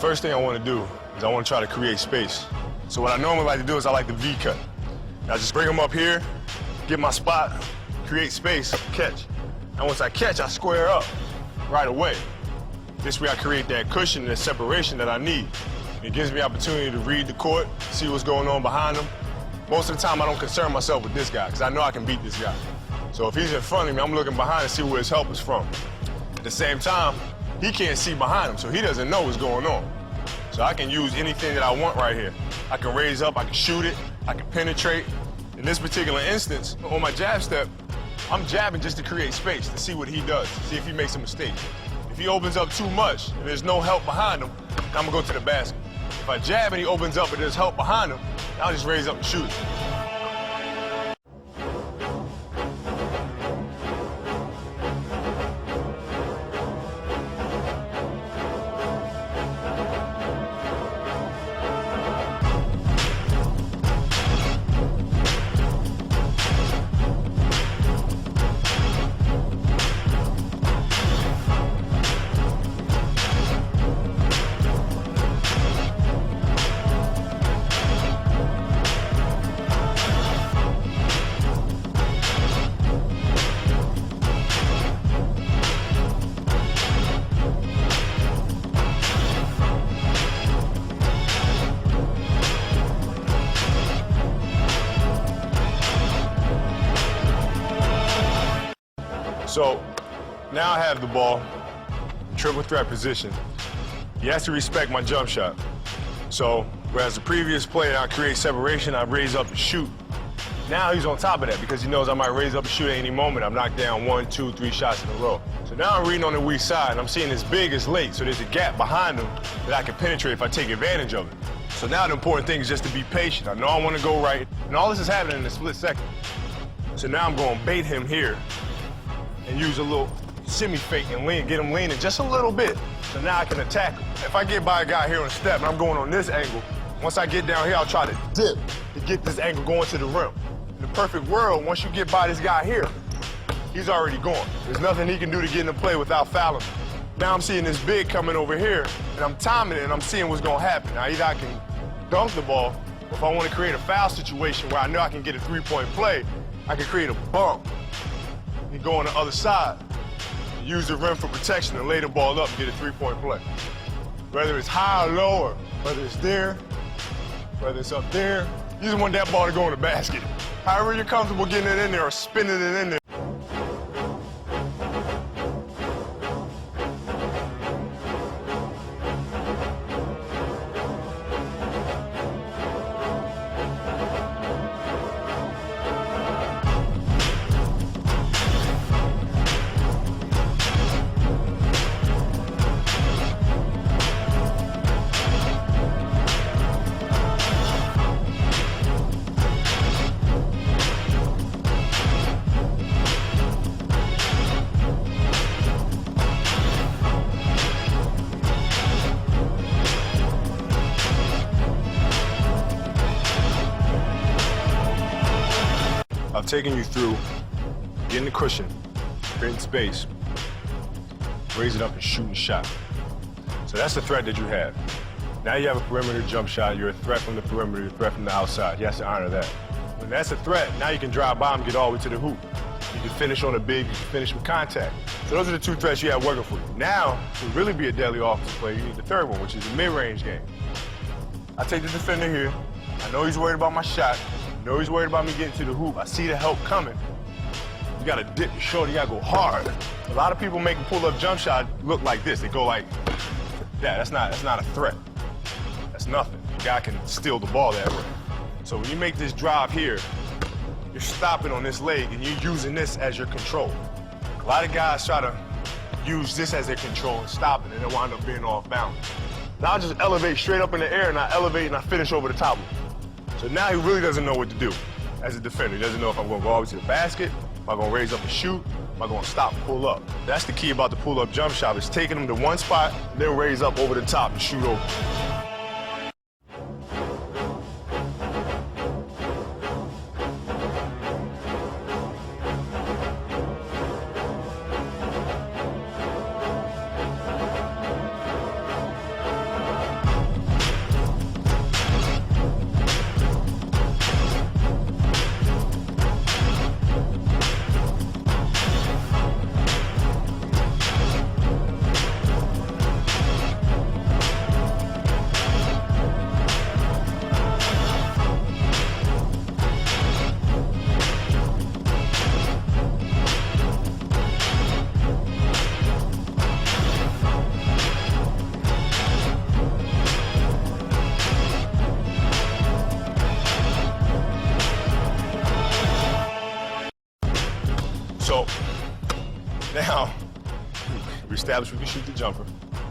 first thing I want to do is I want to try to create space. So what I normally like to do is I like the V cut. I just bring them up here, get my spot, create space, catch. And once I catch, I square up right away. This way I create that cushion, that separation that I need. It gives me opportunity to read the court, see what's going on behind him. Most of the time I don't concern myself with this guy because I know I can beat this guy. So if he's in front of me, I'm looking behind to see where his help is from. At the same time, he can't see behind him, so he doesn't know what's going on. So I can use anything that I want right here. I can raise up, I can shoot it, I can penetrate. In this particular instance, on my jab step, I'm jabbing just to create space, to see what he does, see if he makes a mistake. If he opens up too much and there's no help behind him, I'm gonna go to the basket. If I jab and he opens up and there's help behind him, I'll just raise up and shoot it. So now I have the ball, triple threat position. He has to respect my jump shot. So whereas the previous play I create separation, I raise up and shoot. Now he's on top of that because he knows I might raise up and shoot at any moment. I'm knocked down 1, 2, 3 shots in a row. So now I'm reading on the weak side and I'm seeing this big is late. So there's a gap behind him that I can penetrate if I take advantage of it. So now the important thing is just to be patient. I know I want to go right, and all this is happening in a split second. So now I'm going to bait him here and use a little semi-fake and lean, get him leaning just a little bit. So now I can attack him. If I get by a guy here on the step and I'm going on this angle, once I get down here, I'll try to dip to get this angle going to the rim. In the perfect world, once you get by this guy here, he's already gone. There's nothing he can do to get into play without fouling me. Now I'm seeing this big coming over here, and I'm timing it, and I'm seeing what's gonna happen. Now either I can dunk the ball, or if I want to create a foul situation where I know I can get a three-point play, I can create a bump and go on the other side, use the rim for protection and lay the ball up and get a three-point play. Whether it's high or low, or whether it's there, whether it's up there, you just want that ball to go in the basket. However you're comfortable getting it in there or spinning it in there. I've taken you through getting the cushion, creating space, raise it up and shooting shot. So that's the threat that you have. Now you have a perimeter jump shot. You're a threat from the perimeter, you're a threat from the outside. You have to honor that. When that's a threat, now you can drive by and get all the way to the hoop. You can finish on a big, you can finish with contact. So those are the two threats you have working for you. Now, to really be a deadly offensive player, you need the third one, which is the mid-range game. I take the defender here. I know he's worried about my shot. I know he's worried about me getting to the hoop. I see the help coming. You gotta dip your shoulder, you gotta go hard. A lot of people make a pull-up jump shot look like this. They go like, yeah, that's not a threat. That's nothing. The guy can steal the ball that way. So when you make this drive here, you're stopping on this leg and you're using this as your control. A lot of guys try to use this as their control and stop it, and they wind up being off balance. Now I just elevate straight up in the air, and I elevate and I finish over the top of it. So now he really doesn't know what to do as a defender. He doesn't know if I'm going to go all the way to the basket, am I going to raise up and shoot, am I going to stop and pull up. That's the key about the pull-up jump shot, is taking him to one spot, then raise up over the top and shoot over. establish we can shoot the jumper,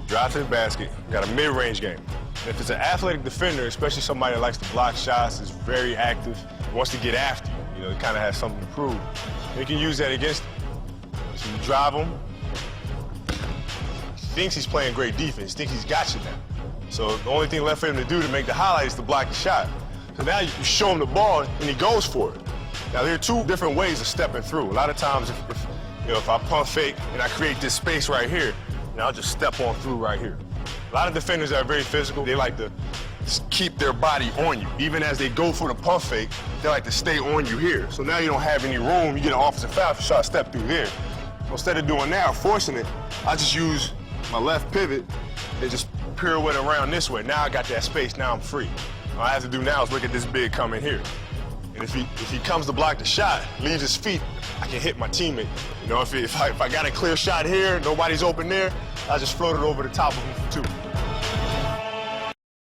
drive to the basket, got a mid-range game. If it's an athletic defender, especially somebody that likes to block shots, is very active, wants to get after you, you know, kind of has something to prove, you can use that against him. So you drive him, he thinks he's playing great defense, thinks he's got you now. So the only thing left for him to do to make the highlight is to block the shot. So now you show him the ball and he goes for it. Now there are two different ways of stepping through. A lot of times if I pump fake and I create this space right here, now I'll just step on through right here. A lot of defenders that are very physical, they like to keep their body on you. Even as they go for the pump fake, they like to stay on you here. So now you don't have any room, you get an offensive foul if you try to step through there. So instead of doing that or forcing it, I just use my left pivot and just pirouette around this way. Now I got that space, now I'm free. All I have to do now is look at this big coming here. And if he comes to block the shot, leaves his feet, I can hit my teammate. You know, if I got a clear shot here, nobody's open there, I just float it over the top of him for two.